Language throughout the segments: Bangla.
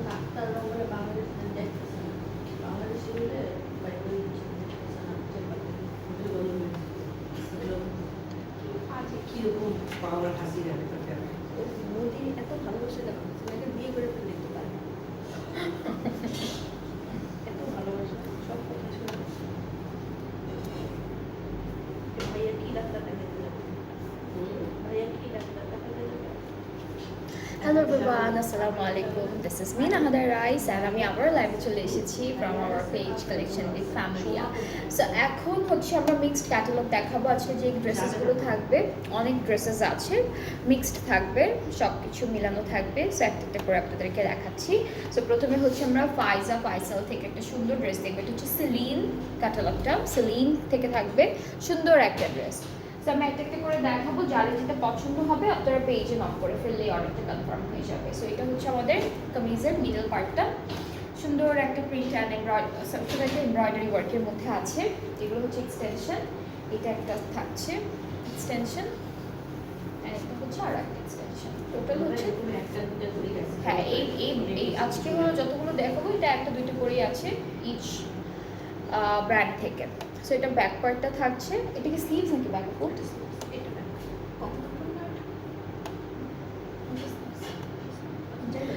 ডাক্তাররা বলে বাংলাদেশে দেখতেছে না, বাংলাদেশে গেলে বাইরে কিরকম পাওয়ার হাসি যাবে মোদি এত ভালোবাসে দেখো ছেলেকে বিয়ে করে ফেলে দিতে পারে এত ভালোবাসা সব কথা শুনে ভাইয়া কি ডাক্তার দেখাতে যাবে ভাইয়া কি ডাক্তার দেখাতে যাবে Hello everyone, Assalamu alaikum. This is me Nahada Rais and আমি আবার লাইভে চলে এসেছি from our page collection with Familia. So এখন হচ্ছে আমরা মিক্সড ক্যাটালগ দেখাবো। আজকে যে ড্রেসেসগুলো থাকবে অনেক ড্রেসেস আছে, মিক্সড থাকবে, সব কিছু মিলানো থাকবে। সো একটা করে আপনাদেরকে দেখাচ্ছি। সো প্রথমে হচ্ছে আমরা ফাইসাল থেকে একটা সুন্দর ড্রেস দেখবো। এটা হচ্ছে সেলিন ক্যাটালগটা, সেলিন থেকে থাকবে সুন্দর একটা ড্রেস। তো আমি একটা করে দেখাবো, যাদের যেটা পছন্দ হবে আপনারা পেজে নক করে ফেললেই অর্ডারটা কনফার্ম হয়ে যাবে। সো এটা হচ্ছে আমাদের কামিজের মিডল পার্টটা, সুন্দর একটা প্রিন্ট অ্যান্ড এমব্রয়ডারি ওয়ার্কের মধ্যে আছে। এগুলো হচ্ছে এক্সটেনশন, এটা একটা থাকছে এক্সটেনশন, এটা হচ্ছে আর একটা এক্সটেনশন। টোটাল হচ্ছে হ্যাঁ এই আজকে হলো যতগুলো দেখাবো এটা একটা দুইটা করেই আছে ইচ ব্র্যান্ড থেকে। সো এটা ব্যাক পার্টটা থাকছে, এটা কি স্লিভস নাকি ব্যাক পার্ট?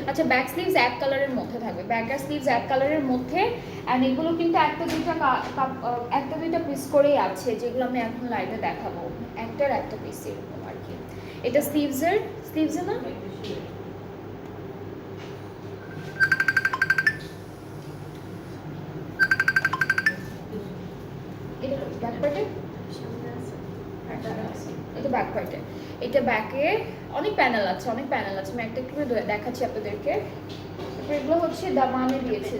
আচ্ছা, ব্যাক স্লিভস এক কালারের মধ্যে থাকবে, ব্যাক আর স্লিভস এক কালারের মধ্যে। অ্যান্ড এগুলো কিন্তু একটা দুইটা পিস করেই আছে, যেগুলো আমি এখন লাইভে দেখাবো, একটা পিস এরকম আর কি। এটা স্লিভসের না, ব্যাক পার্টে এটা ব্যাক পার্টে, এটা ব্যাকে অনেক প্যানেল আছে আমি একটা করে দেখাচ্ছি আপনাদেরকে। তারপর এগুলো হচ্ছে দামানে দিয়েছে,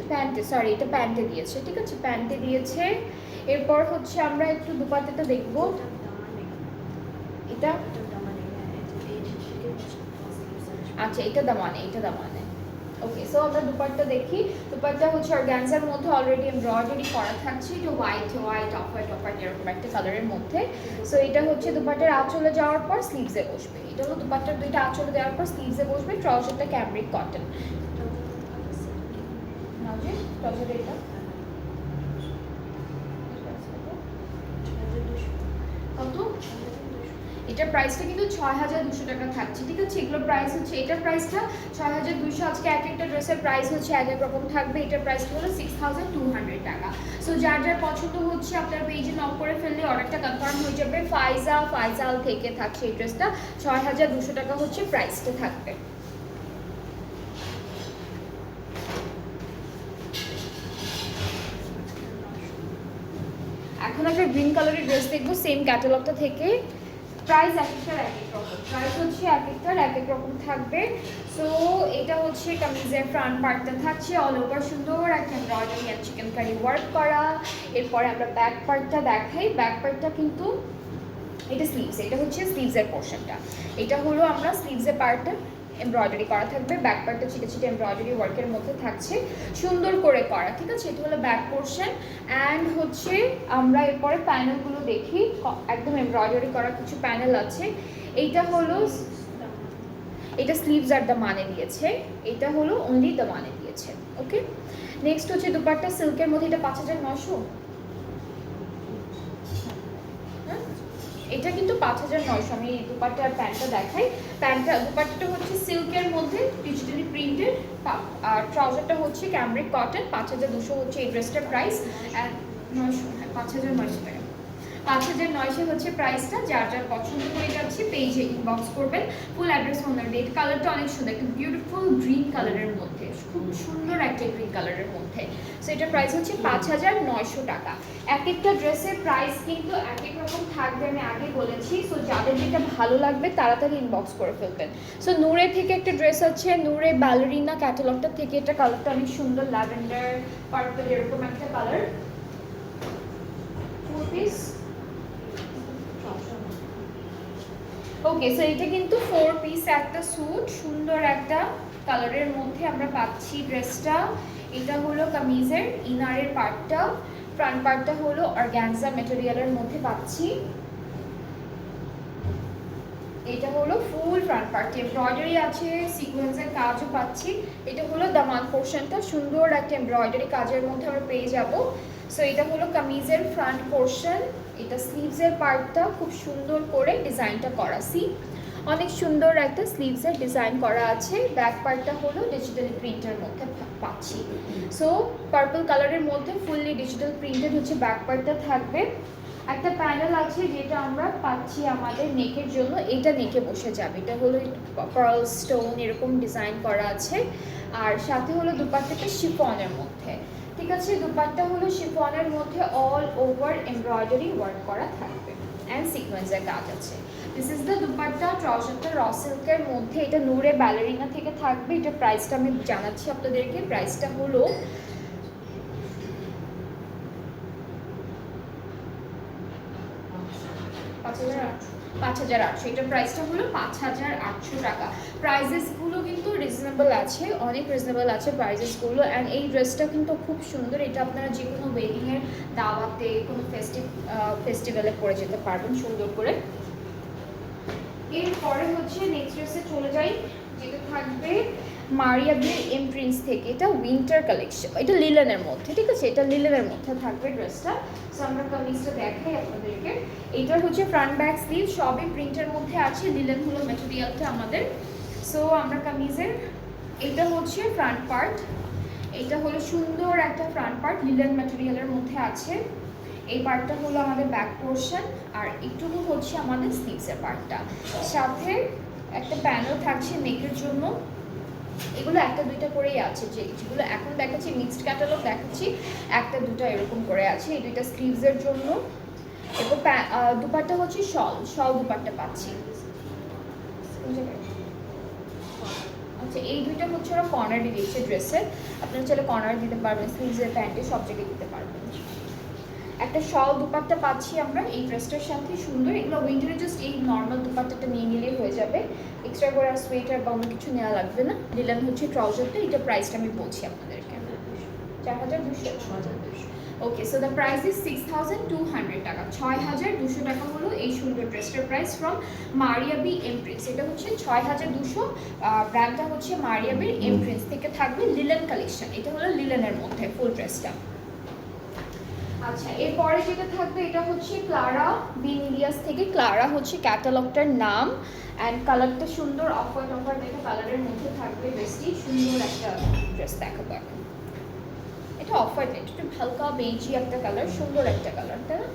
এটা প্যান্টে দিয়েছে, ঠিক আছে, প্যান্টে দিয়েছে। এরপর হচ্ছে আমরা একটু দুপাট্টাটা দেখবো। এটা আচ্ছা, এটা দামানে ওকে। সো আমরা দুপাট্টা দেখি। দুপাট্টা হচ্ছে অর্গানজার মধ্যে অলরেডি এমব্রয়ডারি করা থাকছে, যে হোয়াইট অফ হোয়াইট এরকম একটা কালারের মধ্যে। সো এটা হচ্ছে দুপাট্টার আঁচলে যাওয়ার পর স্লিভসে বসবে। এটা হলো দুপাট্টার দুইটা আঁচলে দেওয়ার পর স্লিভসে বসবে। ট্রাউজারটা ক্যামব্রিক কটন, ট্রাউজার এটা কত? এটার প্রাইসটা কিন্তু ৬,২০০ টাকা থাকছে, ঠিক আছে। এগুলোর প্রাইস হচ্ছে, এটার প্রাইসটা ৬,২০০। আজকে এক একটা ড্রেসের প্রাইস হচ্ছে এক এক রকম থাকবে। এটার প্রাইসটা হলো ৬,২০০ টাকা। সো যার যার পছন্দ হচ্ছে আপনার পেজে নক করে ফেললে অর্ডারটা কনফার্ম হয়ে যাবে। ফাইজাল থেকে থাকছে এই ড্রেসটা, ৬,২০০ টাকা হচ্ছে প্রাইসটা থাকবে। এখন একটা গ্রিন কালারের ড্রেস দেখবো সেম ক্যাটালগটা থেকে। প্রাইস এক একটার এক এক রকম, প্রাইস হচ্ছে এক একটার এক এক রকম থাকবে। সো এটা হচ্ছে কামিজের ফ্রন্ট পার্টটা থাকছে অল ওভার সুন্দর একটা এমব্রয়ডারি আর চিকেন কারি ওয়ার্ক করা। এরপরে আমরা ব্যাক পার্টটা দেখাই। ব্যাক পার্টটা কিন্তু এটা স্লিভস, এটা হচ্ছে স্লিভসের পোর্শনটা। এটা হলো আমরা স্লিভসের পার্টটা এমব্রয়ডারি করা থাকবে, ব্যাক পার্টটা ছিটে এমব্রয়ডারি ওয়ার্কের মধ্যে থাকছে, সুন্দর করে করা, ঠিক আছে। এটা হলো ব্যাক পোর্শন। অ্যান্ড হচ্ছে আমরা এরপরে প্যানেলগুলো দেখি, একদম এমব্রয়ডারি করা কিছু প্যানেল আছে। এইটা হলো, এটা স্লিভস আর দামানে দিয়েছে, এটা হলো অনলি দামানে দিয়েছে, ওকে। নেক্সট হচ্ছে দুপাট্টা সিল্কের মধ্যে, এটা ৫,৯০০, এটা কিন্তু ৫,৯০০। আমি দুপাট্টা আর প্যান্টটা দেখাই। দুপাট্টাটা হচ্ছে সিল্কের মধ্যে ডিজিটালি প্রিন্টেড, আর ট্রাউজারটা হচ্ছে ক্যামব্রিক কটন। ৫,২০০ হচ্ছে এই ড্রেসটার প্রাইস। ৯০০, হ্যাঁ ৫,৯০০ টাকা, ৫,৯০০ হচ্ছে প্রাইসটা। যার যার পছন্দ হয়ে যাচ্ছে পেজে ইনবক্স করবেন। ফুল অ্যাড্রেস ওনার ডেট। কালারটা অনেক সুন্দর, একটা বিউটিফুল গ্রিন কালারের মধ্যে, খুব সুন্দর একটা গ্রিন কালারের মধ্যে। সো এটার প্রাইস হচ্ছে ৫,৯০০ টাকা। এক একটা ড্রেসের প্রাইস কিন্তু এক এক রকম থাকবে, আমি আগে বলেছি। সো যাদের যেটা ভালো লাগবে তাড়াতাড়ি ইনবক্স করে ফেলবেন। সো নূরে থেকে একটা ড্রেস আছে, নূরে ব্যালেরিনা ক্যাটালগটা থেকে। এটা কালারটা অনেক সুন্দর, ল্যাভেন্ডার পার্পল এরকম একটা কালার, ফুল পিস। ওকে, সো এটা কিন্তু 4 পিস একটা স্যুট, সুন্দর একটা কালারের মধ্যে আমরা পাচ্ছি ড্রেসটা। এটা হলো কামিজের ইনারের পার্টটা, ফ্রন্ট পার্টটা হলো অর্গানজা ম্যাটেরিয়ালের মধ্যে পাচ্ছি। এটা হলো ফুল ফ্রন্ট পার্ট, এমব্রয়ডারি আছে, সিকোয়েন্সের কাজও পাচ্ছি। এটা হলো দামান পোর্শনটা, সুন্দর একটা এমব্রয়ডারি কাজের মধ্যে আমরা পেয়ে যাব। সো এটা হলো কামিজের ফ্রন্ট পোর্শন। এটা স্লিভসের পার্টটা খুব সুন্দর করে ডিজাইনটা করা, অনেক সুন্দর একটা স্লিভসের ডিজাইন করা আছে। ব্যাক পার্টটা হলো ডিজিটাল প্রিন্টের মধ্যে পাচ্ছি। সো পার্পল কালারের মধ্যে ফুললি ডিজিটাল প্রিন্টেড হচ্ছে ব্যাক পার্টটা থাকবে। একটা প্যানেল আছে যেটা আমরা পাচ্ছি আমাদের নেকের জন্য, এটা নেকে বসে যাবে। এটা হলো পার্ল স্টোন এরকম ডিজাইন করা আছে। আর সাথে হলো দুপাট্টাটা শিফনের মধ্যে, ঠিক আছে। দুপাট্টা হলো শিফনের মধ্যে অল ওভার এমব্রয়ডারি ওয়ার্ক করা থাকবে অ্যান্ড সিকোয়েন্সের কাজ আছে। This is the dupatta. ট্রাউজারটা র সিল্কের মধ্যে, এটা নূরে ব্যালেরিনা থেকে থাকবে। এটা প্রাইসটা আমি জানাচ্ছি আপনাদেরকে। প্রাইসটা হলো 5,800। এটার প্রাইসটা হলো 5,800 টাকা। প্রাইজেসগুলো কিন্তু রিজনেবল আছে, অনেক রিজনেবল আছে প্রাইজেসগুলো। অ্যান্ড এই ড্রেসটা কিন্তু খুব সুন্দর। এটা আপনারা যে কোনো ওয়েডিংয়ের দাওয়াতে, কোনো ফেস্টিভ্যালে পরে যেতে পারবেন সুন্দর করে। এরপরে হচ্ছে নেক্সট ড্রেসে চলে যাই, যেটা থাকবে মারিয়া বির এমপ্রিন্স থেকে। এটা উইন্টার কালেকশন, এটা লিলেনের মধ্যে, ঠিক আছে। এটা লিলেনের মধ্যে থাকবে ড্রেসটা। সো আমরা কামিজটা দেখাই আপনাদেরকে। এটার হচ্ছে ফ্রন্ট ব্যাক স্লিভ সবই প্রিন্টের মধ্যে আছে। লিলেন হলো ম্যাটেরিয়ালটা আমাদের। সো আমরা কামিজের, এটা হচ্ছে ফ্রন্ট পার্ট, এটা হলো সুন্দর একটা ফ্রন্ট পার্ট লিলেন ম্যাটেরিয়ালের মধ্যে আছে। এই পার্টটা হলো আমাদের ব্যাক পোর্শন, আর একটুকু হচ্ছে আমাদের স্লিভসের পার্টটা। সাথে একটা প্যানেল থাকছে নেকের জন্য। এগুলো একটা দুইটা করেই আছে, যেগুলো এখন দেখাচ্ছি মিক্সড ক্যাটালগ দেখাচ্ছি, একটা দুটো এরকম করে আছে। এই দুইটা স্লিভসের জন্য। এরপর দুপাট্টা হচ্ছে শল দুপাট্টা পাচ্ছি। আচ্ছা, এই দুইটা হচ্ছে ওরা কর্নার দিয়েছে ড্রেসের। আপনারা চাইলে কর্নার দিতে পারবেন, স্লিভসের প্যান্টে সব জায়গায় দিতে পারবেন। একটা শল দুপাট্টা পাচ্ছি আমরা এই ড্রেসটার সাথে, সুন্দর। এগুলো উইন্টারে জাস্ট এই নর্মাল দুপাট্টাটা নিয়ে নিলেই হয়ে যাবে, এক্সট্রা করে আর সোয়েটার বা অন্য কিছু নেওয়া লাগবে না। দিলাম হচ্ছে ট্রাউজারটা, এটা প্রাইসটা আমি বলছি আপনাদেরকে, 4,200। ওকে, সো দ্য প্রাইস ইজ 6,200 টাকা। 6,200 টাকা হলো এই সুন্দর ড্রেসটার প্রাইস ফ্রম মারিয়া বি এমপ্রিন্স। এটা হচ্ছে 6,200। ব্র্যান্ডটা হচ্ছে মারিয়া বি এমপ্রিন্স থেকে থাকবে লিলেন কালেকশন। এটা হলো লিলেনের মধ্যে ফুল ড্রেসটা। আচ্ছা, এরপরে যেটা থাকবে এটা হচ্ছে ক্লারা বিনিলিয়াস থেকে। ক্লারা হচ্ছে ক্যাটালগটার নাম। অ্যান্ড কালারটা সুন্দর, অফার দেখে কালারের মধ্যে থাকবে ড্রেসটি। সুন্দর একটা ড্রেস দেখাবো এখন। এটা অফার নেই, একটু হালকা বেজি একটা কালার, সুন্দর একটা কালার, তাই না?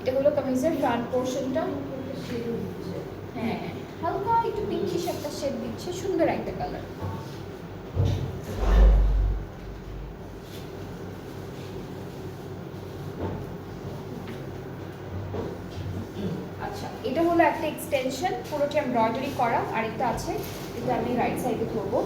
এটা হলো কামিজের ফ্রন্ট পোর্শনটা। হ্যাঁ, হালকা একটু পিঙ্কিশ একটা শেড দিচ্ছে, সুন্দর একটা কালার। আচ্ছা, এটা হলো একটা এক্সটেনশন, পুরোটা এমব্রয়ডারি করা। আরেকটা আছে, এটা আমি রাইট সাইডে ধরবো।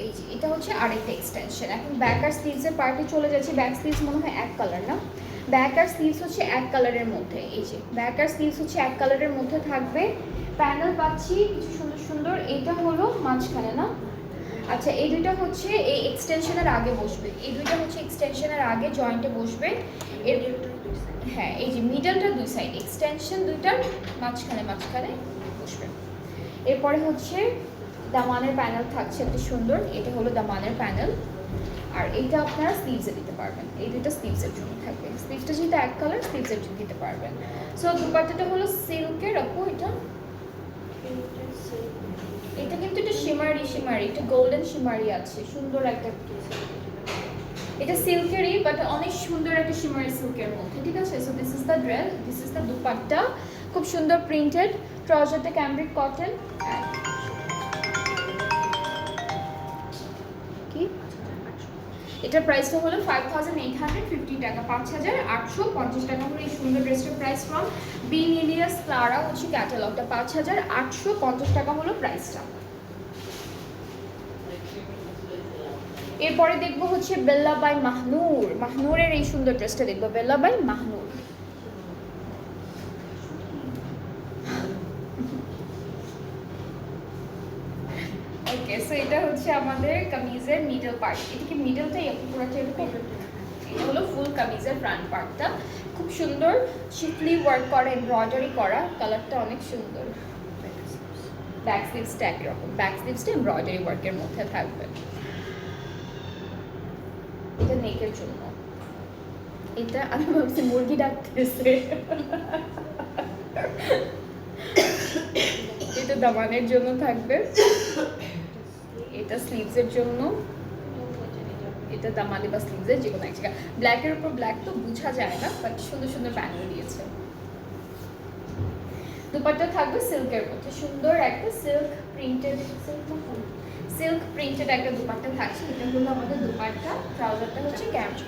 এই যে এটা হচ্ছে আরেকটা এক্সটেনশন। এখন ব্যাক আর স্লিভসের পার্টে চলে যাচ্ছে। ব্যাক স্লিভস মনে হয় এক কালার না, ব্যাক আর স্লিভস হচ্ছে এক কালারের মধ্যে। এই যে ব্যাক আর স্লিভস হচ্ছে এক কালারের মধ্যে থাকবে। প্যানেল পাচ্ছি কিছু সুন্দর সুন্দর। এটা হলো মাঝখানে না? আচ্ছা, এই দুইটা হচ্ছে এই এক্সটেনশনের আগে বসবে। এই দুইটা হচ্ছে এক্সটেনশনের আগে জয়েন্টে বসবে। এর হ্যাঁ, এই যে মিডলটা দুই সাইড, এক্সটেনশন দুইটার মাঝখানে বসবে। এরপরে হচ্ছে দামানের প্যানেল থাকছে একটা সুন্দর। এটা হলো দামানের প্যানেল। আর এইটা আপনারা স্লিভসে দিতে পারবেন। এই দুইটা স্লিভসের জন্য থাকবে। স্লিভসটা যেহেতু এক কালার, স্লিভসের জন্য দিতে পারবেন। সো দুপাট্টাটা হলো সিল্কের। আপু এটা কিন্তু একটু শিমারি, একটু গোল্ডেন শিমারি আছে, সুন্দর একটা। এটা সিল্কেরই, বাট অনেক সুন্দর একটা শিমারি সিল্কের মধ্যে, ঠিক আছে। So this is the dress, this is the dupatta, খুব সুন্দর প্রিন্টেড। ট্রাউজারটা cambric cotton. কি এটার প্রাইসটা হলো 5,850 টাকা। 5,850 টাকা হলো এই সুন্দর ড্রেসটার প্রাইস ফ্রম বিনিলিয়াস ক্লারা হচ্ছে ক্যাটালগটা। 5,850 টাকা হলো প্রাইসটা। এরপরে দেখবো হচ্ছে বেল্লা বাই মাহনুর। মাহনুরের এই সুন্দর ড্রেসটা দেখবো, বেল্লা বাই মাহনুর। ওকে, সো এটা হচ্ছে আমাদের কামিজের মিডল পার্ট। এটা কি মিডলটাই পুরোটা এরকম? এটা হলো ফুল কামিজের ফ্রন্ট পার্টটা, খুব সুন্দর শিফলি ওয়ার্ক করা, এমব্রয়ডারি করা, কালারটা অনেক সুন্দর। ব্যাক স্লিভসটা একরকম, ব্যাক স্লিভসটা এমব্রয়ডারি ওয়ার্কের মধ্যে থাকবে। এটা নেকের জন্য, এটা আমি ভাবছি মুরগি ডাকতেছে। এটা দামানের জন্য থাকবে, এটা স্লিভসের জন্য, এটা দামানি বা স্লিভসের যে কোনো এক জায়গা। ব্ল্যাকের উপর ব্ল্যাক তো বোঝা যায় না, বাট সুন্দর সুন্দর প্যানেল দিয়েছে। দুপাট্টা থাকবে সিল্কের মধ্যে, সুন্দর একটা সিল্ক প্রিন্টেড, সিল্ক প্রিন্টেড একটা দুপাট্টা থাকছে। এটা হলো আমাদের দুপাট্টা, ট্রাউজারটা হচ্ছে ক্যাম্প।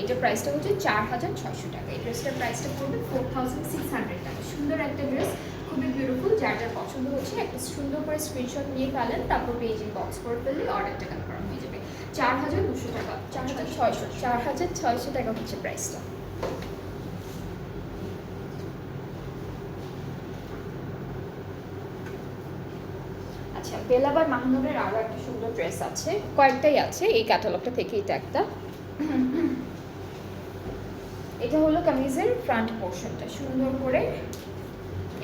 এটা প্রাইসটা হচ্ছে 4600 টাকা। এই ড্রেসটার প্রাইসটা পড়বে 4600 টাকা। সুন্দর একটা ড্রেস, খুবই বিউটিফুল। যার যার পছন্দ হচ্ছে একটা সুন্দর করে স্ক্রিনশট নিয়ে ফেলেন, তারপর পেজ ইনবক্স করে ফেললে অর্ডারটা কনফার্ম হয়ে যাবে। 4200 টাকা, 4600 টাকা হচ্ছে প্রাইসটা। আচ্ছা, বেলা বাই মাহনুরের আরও একটা সুন্দর ড্রেস আছে, কয়েকটাই আছে এই ক্যাটালগটা থেকে। এটা একটা, এটা হলো কামিজের ফ্রন্ট পোর্শনটা, সুন্দর করে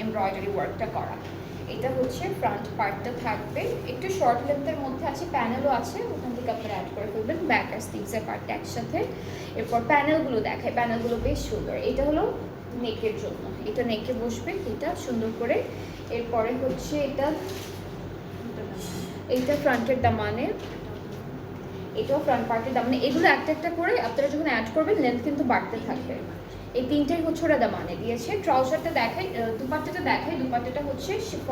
এমব্রয়ডারি ওয়ার্কটা করা। এটা হচ্ছে ফ্রন্ট পার্টটা থাকবে, একটু শর্ট লেন্থের মধ্যে আছে, প্যানেলও আছে, ওখান থেকে আপনারা অ্যাড করে ফেলবেন ব্যাক আর স্লিভসের পার্টটা একসাথে। এরপর প্যানেলগুলো দেখায়, প্যানেলগুলো বেশ সুন্দর। এটা হলো নেকের জন্য, এটা নেকে বসবে এটা সুন্দর করে। এরপরে হচ্ছে এইটা ফ্রন্টের দামানে, এটাও ফ্রন্ট পার্টের দামানে। এগুলো একটা একটা করে আপনারা যখন অ্যাড করবেন লেন্থ কিন্তু বাড়তে থাকবে। এই তিনটাই হচ্ছে ওরা দামানে দিয়েছে। ট্রাউজারটা দেখাই, দুপাট্টাটা দেখাই। দুপাট্টাটা হচ্ছে সিল্ক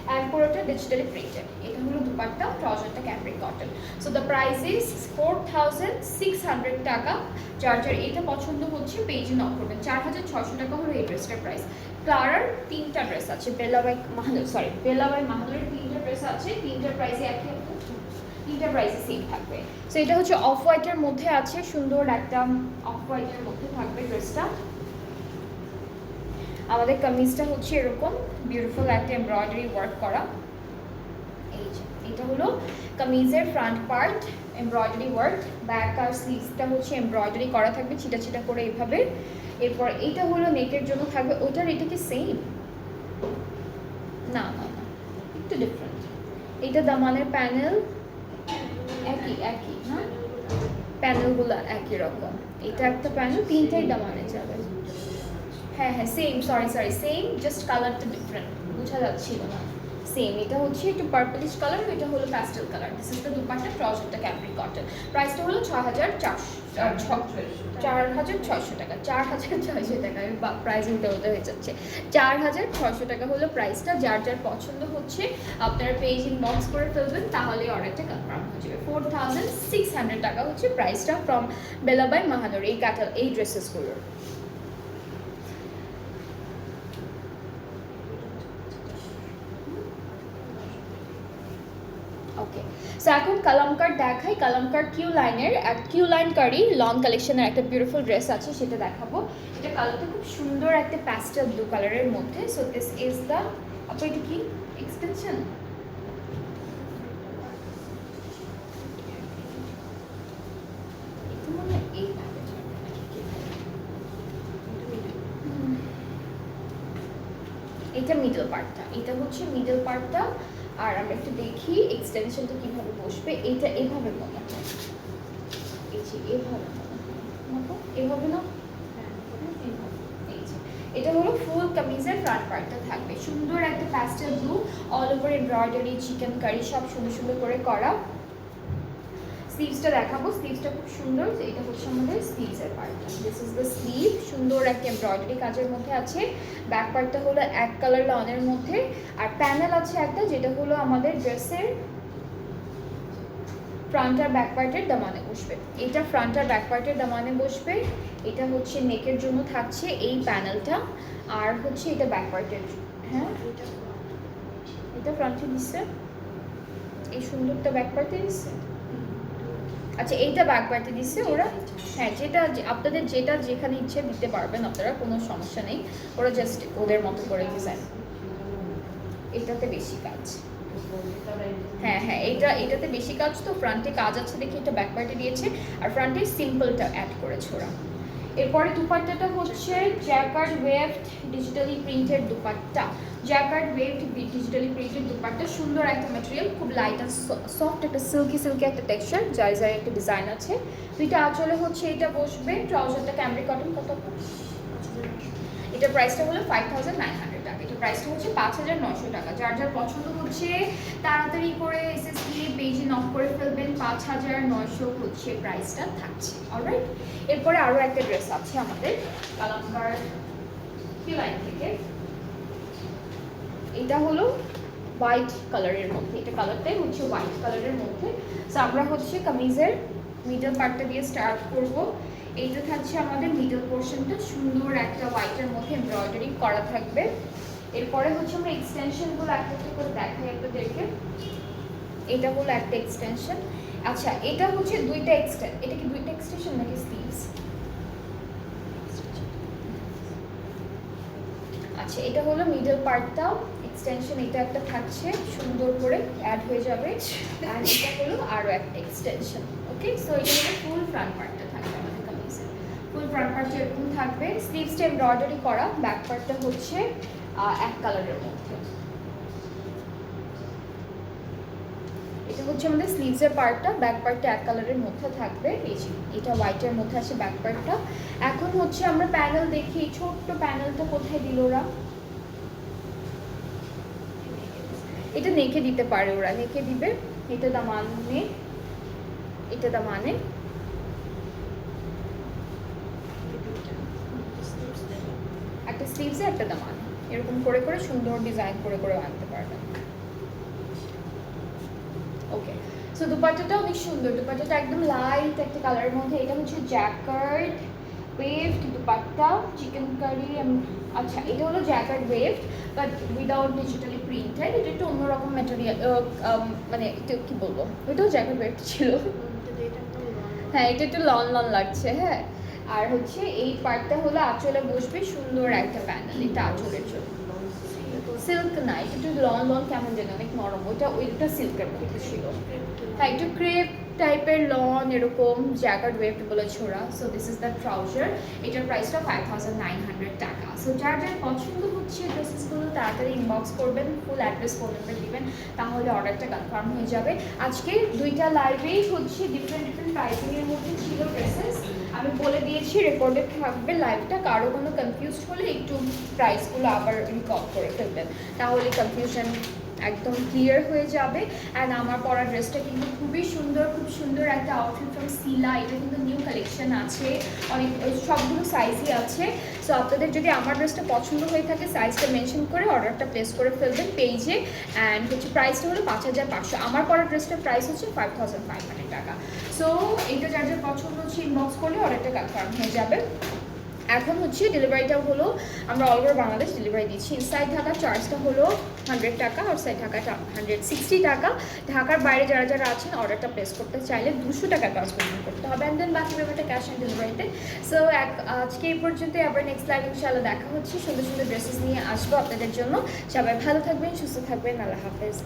অ্যান্ড পুরোটা ডিজিটালি প্রিন্টেড। এটা হলো দুপাট্টা, ট্রাউজারটা cambric cotton. So the price is 4600 টাকা। যার যার এটা পছন্দ হচ্ছে পেজে নক করবেন। 4600 টাকা হলো এই ড্রেসটার প্রাইস। ক্লারার তিনটা ড্রেস আছে, বেলা বাই মাহনুরের তিনটা ড্রেস আছে, তিনটার প্রাইসে একই, তিনটা প্রাইসে সেম থাকবে। সো এটা হচ্ছে অফ হোয়াইটের মধ্যে আছে, সুন্দর একটা অফ হোয়াইটের মধ্যে থাকবে ড্রেসটা। আমাদের কামিজটা হচ্ছে এরকম বিউটিফুল একটা এমব্রয়ডারি ওয়ার্ক করা। এই যে এটা হলো কামিজের front part, embroidery work. Back আর স্লিভসটা হচ্ছে এমব্রয়ডারি করা থাকবে ছিটা ছিটা করে এইভাবে। এরপর এইটা হলো নেকের জন্য থাকবে। ওটার এটা কি সেম? না না না, একটু ডিফারেন্ট। এইটা দামানের প্যানেল একই হ্যাঁ, প্যানেলগুলো একই রকম। এটা একটা প্যানেল, তিনটাই দামানে যাবে। হ্যাঁ সেম, সরি সেম, জাস্ট কালারটা ডিফারেন্ট, বোঝা যাচ্ছিল না। সেম, এটা হচ্ছে একটু পার্পলিশ কালার, এটা হলো pastel colour. This is the dupatta, ট্রাউজারটা ক্যামব্রিক কটন। প্রাইসটা হলো 4600 টাকা। 4600 টাকা, আমি প্রাইস উল্টে হয়ে যাচ্ছে। 4600 টাকা হলো প্রাইসটা। যার যার পছন্দ হচ্ছে আপনারা পেজ ইনবক্স করে ফেলবেন, তাহলে অর্ডারটা কনফার্ম হয়ে যাবে। 4600 টাকা হচ্ছে প্রাইসটা ফ্রম বেলা বাই মাহনুর এই ড্রেসেসগুলোর। ওকে, সো এখন কালামকার দেখাই। কালামকার কিউ লাইন কারি লং কালেকশনের একটা বিউটিফুল ড্রেস আছে, সেটা দেখাবো। এটা কালারটা খুব সুন্দর একটা প্যাস্টেল ব্লু কালারের মধ্যে। সো দিস ইজ দ্য, আপু এটা কি এক্সটেনশন? এটা মনে হয় এইভাবে যাবে নাকি কিভাবে? এটা মিডল পার্টটা, এটা হচ্ছে মিডল পার্টটা। আর আমরা একটু দেখি এক্সটেনশনটা কিভাবে বসবে। এটা এভাবে মনে হয়, এই যে এভাবে মনে হয়, এভাবে না, এই যে এটা হলো ফুল কামিজের ফ্রন্ট পার্টটা থাকবে। সুন্দর একটা pastel blue, all over embroidery, chikankari সব সুন্দর সুন্দর করে করা। স্লিভসটা দেখাবো, স্লিভসটা খুব সুন্দর। এটা হচ্ছে আমাদের স্লিভসের পার্টটা, দিস ইজ দ্য স্লিভ। সুন্দর একটা এমব্রয়ডারি কাজের মধ্যে আছে। ব্যাক পার্টটা হলো এক কালার লনের মধ্যে। আর প্যানেল আছে একটা, যেটা হলো আমাদের ড্রেসের ফ্রন্ট আর ব্যাক পার্টের দামানে বসবে। এটা ফ্রন্ট আর ব্যাক পার্টের দামানে বসবে। এটা হচ্ছে নেকের জন্য থাকছে এই প্যানেলটা, আর হচ্ছে এটা ব্যাক পার্টের। হ্যাঁ, এটা ফ্রন্টে দিচ্ছে, এই সুন্দরটা ব্যাক পার্টে দিচ্ছে। আচ্ছা, এইটা ব্যাক পার্টে দিচ্ছে ওরা। হ্যাঁ, যেটা আপনাদের যেটা যেখানে ইচ্ছে দিতে পারবেন আপনারা, কোনো সমস্যা নেই। ওরা জাস্ট ওদের মতো করে ডিজাইন, এটাতে বেশি কাজ। হ্যাঁ হ্যাঁ, এটাতে বেশি কাজ, তো ফ্রন্টে কাজ আছে দেখে এটা ব্যাক পার্টে দিয়েছে, আর ফ্রন্টে সিম্পলটা অ্যাড করেছে ওরা। এরপরে দুপাট্টাটা হচ্ছে jacquard waved digitally printed dupatta. Jacquard waved digitally printed dupatta, সুন্দর একটা ম্যাটেরিয়াল, খুব লাইট আর সফট, একটা সিল্কি একটা টেক্সচার, জারি একটা ডিজাইন আছে। দুইটা আঁচলে হচ্ছে এটা বসবে, ট্রাউজারটা ক্যামরি কটন। কত? এটার প্রাইসটা হলো 5900 টাকা। এটার প্রাইসটা হচ্ছে 5900 টাকা। যার যার পছন্দ হচ্ছে তাড়াতাড়ি করে এসএসসি পেজে নক করে ফেলবেন। 5900 হচ্ছে প্রাইসটা থাকছে। অলরাইট, এরপরে আরও একটা ড্রেস আছে আমাদের কালামকার লাইন থেকে। এটা হলো হোয়াইট কালারের মধ্যে, এটা কালারটাই হচ্ছে হোয়াইট কালারের মধ্যে। সো আমরা হচ্ছে কামিজের মিডল পার্টটা দিয়ে স্টার্ট করব। এইটা থাকছে আমাদের মিডল পোর্শনটা, সুন্দর একটা হোয়াইটের মধ্যে এমব্রয়ডারি করা থাকবে। এরপরে হচ্ছে আমরা এক্সটেনশনগুলো একটা একটা করে দেখাই আপনাদেরকে। এটা হলো একটা এক্সটেনশন। আচ্ছা, এটা হচ্ছে এটা কি দুইটা এক্সটেনশন নাকি স্লিভস? আচ্ছা, এটা হলো মিডল পার্টটা এক্সটেনশন, এটা একটা থাকছে সুন্দর করে অ্যাড হয়ে যাবে, আর এটা হলো আরও একটা এক্সটেনশন। ওকে, সো এটা হলো ফুল ফ্রন্ট পার্টটা থাকবে আমাদের কামিজের। ফুল ফ্রন্ট পার্টটা এরকম থাকবে, স্লিভসটা এমব্রয়ডারি করা, ব্যাক পার্টটা হচ্ছে এক কালারের মধ্যে। এটা হচ্ছে আমাদের স্লিভসের পার্টটা, ব্যাক পার্টটা এক কালারের মধ্যে থাকবে। এই যে এটা হোয়াইটের মধ্যে আছে ব্যাক পার্টটা। এখন হচ্ছে আমরা প্যানেল দেখি, ছোট্ট প্যানেলটা কোথায় দিল ওরা? এটা নেকে দিতে পারে ওরা, নেকে দিবে। এটা দামানে, এটা দামানে, একটা স্লিভসে একটা দামানে, এরকম করে করে সুন্দর ডিজাইন করে করে আনতে পারবেন। ওকে, সো দুপাট্টাটা অনেক সুন্দর, দুপাট্টাটা একদম লাইট একটা কালারের মধ্যে। এটা হচ্ছে jacquard weaved dupatta, chikankari. আচ্ছা, এটা হলো jacquard weaved but without digitally printed. এটা একটু অন্যরকম ম্যাটেরিয়াল, মানে এটা কি বলবো, ওইটাও জ্যাকার্ড ওয়েভড ছিল। হ্যাঁ, এটা একটু লন লাগছে। হ্যাঁ, আর হচ্ছে এই পার্টটা হলো আঁচলে বসবে, সুন্দর একটা প্যানেল, এটা আঁচলের জন্য। সিল্ক না, এটা একটু লন কেমন যেন অনেক নরম, ওইটা সিল্কের মধ্যে ছিল। হ্যাঁ, একটু ক্রেপ টাইপের লন, এরকম জ্যাকার্ড ওয়েভড বলেছে ওরা। So this is the trouser. এটার প্রাইসটা 5900 টাকা। সো যার যার পছন্দ হচ্ছে ড্রেসেসগুলো তাড়াতাড়ি ইনবক্স করবেন, ফুল অ্যাড্রেস ফোন নাম্বার দিবেন, তাহলে অর্ডারটা কনফার্ম হয়ে যাবে। আজকে দুইটা লাইভেই হচ্ছে ডিফারেন্ট প্রাইসিংয়ের মধ্যে ছিল ড্রেসেস। আমি বলে দিয়েছি রেকর্ডেড থাকবে লাইভটা, কারো কোনো কনফিউজড হলে একটু প্রাইসগুলো আবার রিকল করে ফেলবেন, তাহলে কনফিউশন একদম ক্লিয়ার হয়ে যাবে। অ্যান্ড আমার পরা ড্রেসটা কিন্তু খুবই সুন্দর, খুব সুন্দর একটা আউটফিট ফ্রম সিলা। এটা কিন্তু নিউ কালেকশন আছে, অনেক সবগুলো সাইজই আছে। সো আপনাদের যদি আমার ড্রেসটা পছন্দ হয়ে থাকে সাইজটা মেনশন করে অর্ডারটা প্লেস করে ফেলবেন পেজে। অ্যান্ড হচ্ছে প্রাইসটা হলো 5500। আমার পরা ড্রেসটার প্রাইস হচ্ছে 5500 টাকা। সো এটা যার যার পছন্দ হচ্ছে ইনবক্স করলে অর্ডারটা কনফার্ম হয়ে যাবে। এখন হচ্ছে ডেলিভারিটা হলো আমরা অল ওভার বাংলাদেশ ডেলিভারি দিচ্ছি। ইনসাইড ঢাকার চার্জটা হলো 100 টাকা, আউটসাইড ঢাকাটা 160 টাকা। ঢাকার বাইরে যারা যারা আছেন অর্ডারটা প্লেস করতে চাইলে 200 টাকা অ্যাডভান্স পেমেন্ট করতে হবে, অ্যান্ড দেন বাকি ব্যাপারটা ক্যাশ অন ডেলিভারিতে। সো আজকে এই পর্যন্ত, আবার নেক্সট লাইভ ইনশাআল্লাহ দেখা হচ্ছে, সুন্দর সুন্দর ড্রেসেস নিয়ে আসবো আপনাদের জন্য। সবাই ভালো থাকবেন, সুস্থ থাকবেন, আল্লাহ হাফেজ।